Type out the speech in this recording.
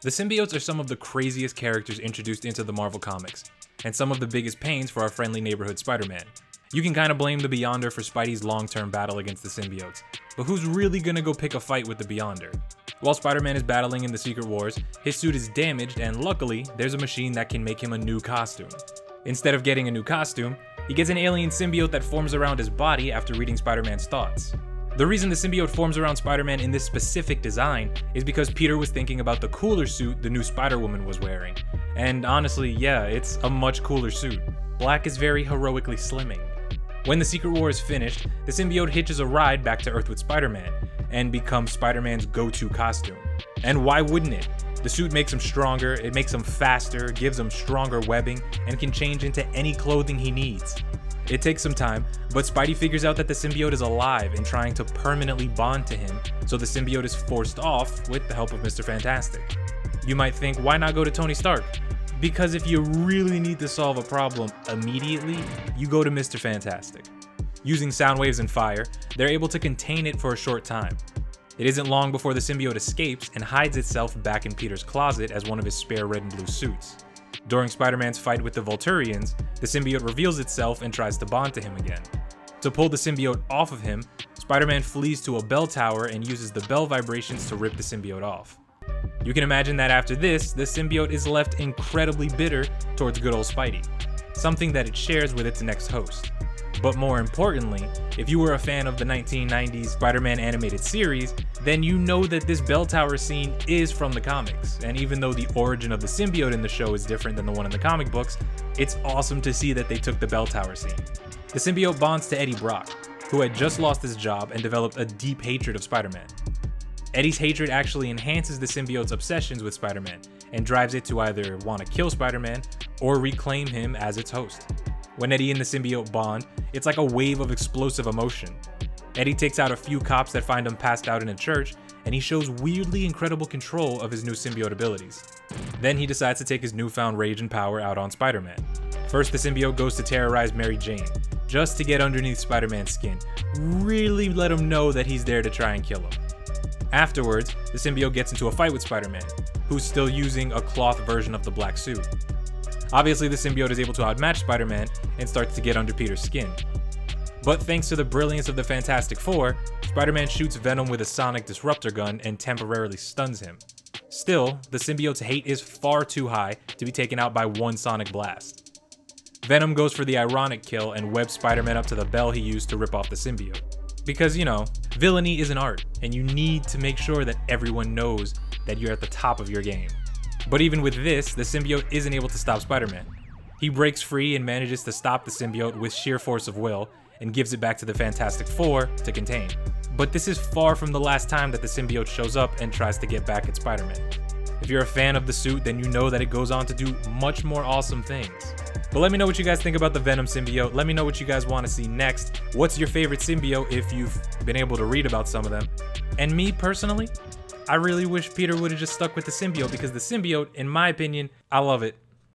The symbiotes are some of the craziest characters introduced into the Marvel Comics, and some of the biggest pains for our friendly neighborhood Spider-Man. You can kinda blame the Beyonder for Spidey's long-term battle against the symbiotes, but who's really gonna go pick a fight with the Beyonder? While Spider-Man is battling in the Secret Wars, his suit is damaged, and luckily, there's a machine that can make him a new costume. Instead of getting a new costume, he gets an alien symbiote that forms around his body after reading Spider-Man's thoughts. The reason the symbiote forms around Spider-Man in this specific design is because Peter was thinking about the cooler suit the new Spider-Woman was wearing. And honestly, yeah, it's a much cooler suit. Black is very heroically slimming. When the Secret War is finished, the symbiote hitches a ride back to Earth with Spider-Man, and becomes Spider-Man's go-to costume. And why wouldn't it? The suit makes him stronger, it makes him faster, gives him stronger webbing, and can change into any clothing he needs. It takes some time, but Spidey figures out that the symbiote is alive and trying to permanently bond to him, so the symbiote is forced off with the help of Mr. Fantastic. You might think, why not go to Tony Stark? Because if you really need to solve a problem immediately, you go to Mr. Fantastic. Using sound waves and fire, they're able to contain it for a short time. It isn't long before the symbiote escapes and hides itself back in Peter's closet as one of his spare red and blue suits. During Spider-Man's fight with the Volturians, the symbiote reveals itself and tries to bond to him again. To pull the symbiote off of him, Spider-Man flees to a bell tower and uses the bell vibrations to rip the symbiote off. You can imagine that after this, the symbiote is left incredibly bitter towards good old Spidey, something that it shares with its next host. But more importantly, if you were a fan of the 1990s Spider-Man animated series, then you know that this bell tower scene is from the comics, and even though the origin of the symbiote in the show is different than the one in the comic books, it's awesome to see that they took the bell tower scene. The symbiote bonds to Eddie Brock, who had just lost his job and developed a deep hatred of Spider-Man. Eddie's hatred actually enhances the symbiote's obsessions with Spider-Man, and drives it to either want to kill Spider-Man, or reclaim him as its host. When Eddie and the symbiote bond, it's like a wave of explosive emotion. Eddie takes out a few cops that find him passed out in a church, and he shows weirdly incredible control of his new symbiote abilities. Then he decides to take his newfound rage and power out on Spider-Man. First, the symbiote goes to terrorize Mary Jane, just to get underneath Spider-Man's skin, really let him know that he's there to try and kill him. Afterwards, the symbiote gets into a fight with Spider-Man, who's still using a cloth version of the black suit. Obviously, the symbiote is able to outmatch Spider-Man and starts to get under Peter's skin. But thanks to the brilliance of the Fantastic Four, Spider-Man shoots Venom with a sonic disruptor gun and temporarily stuns him. Still, the symbiote's hate is far too high to be taken out by one sonic blast. Venom goes for the ironic kill and webs Spider-Man up to the bell he used to rip off the symbiote. Because, you know, villainy is an art, and you need to make sure that everyone knows that you're at the top of your game. But even with this, the symbiote isn't able to stop Spider-Man. He breaks free and manages to stop the symbiote with sheer force of will, and gives it back to the Fantastic Four to contain. But this is far from the last time that the symbiote shows up and tries to get back at Spider-Man. If you're a fan of the suit, then you know that it goes on to do much more awesome things. But let me know what you guys think about the Venom symbiote. Let me know what you guys want to see next. What's your favorite symbiote if you've been able to read about some of them? And me personally, I really wish Peter would have just stuck with the symbiote, because the symbiote, in my opinion, I love it.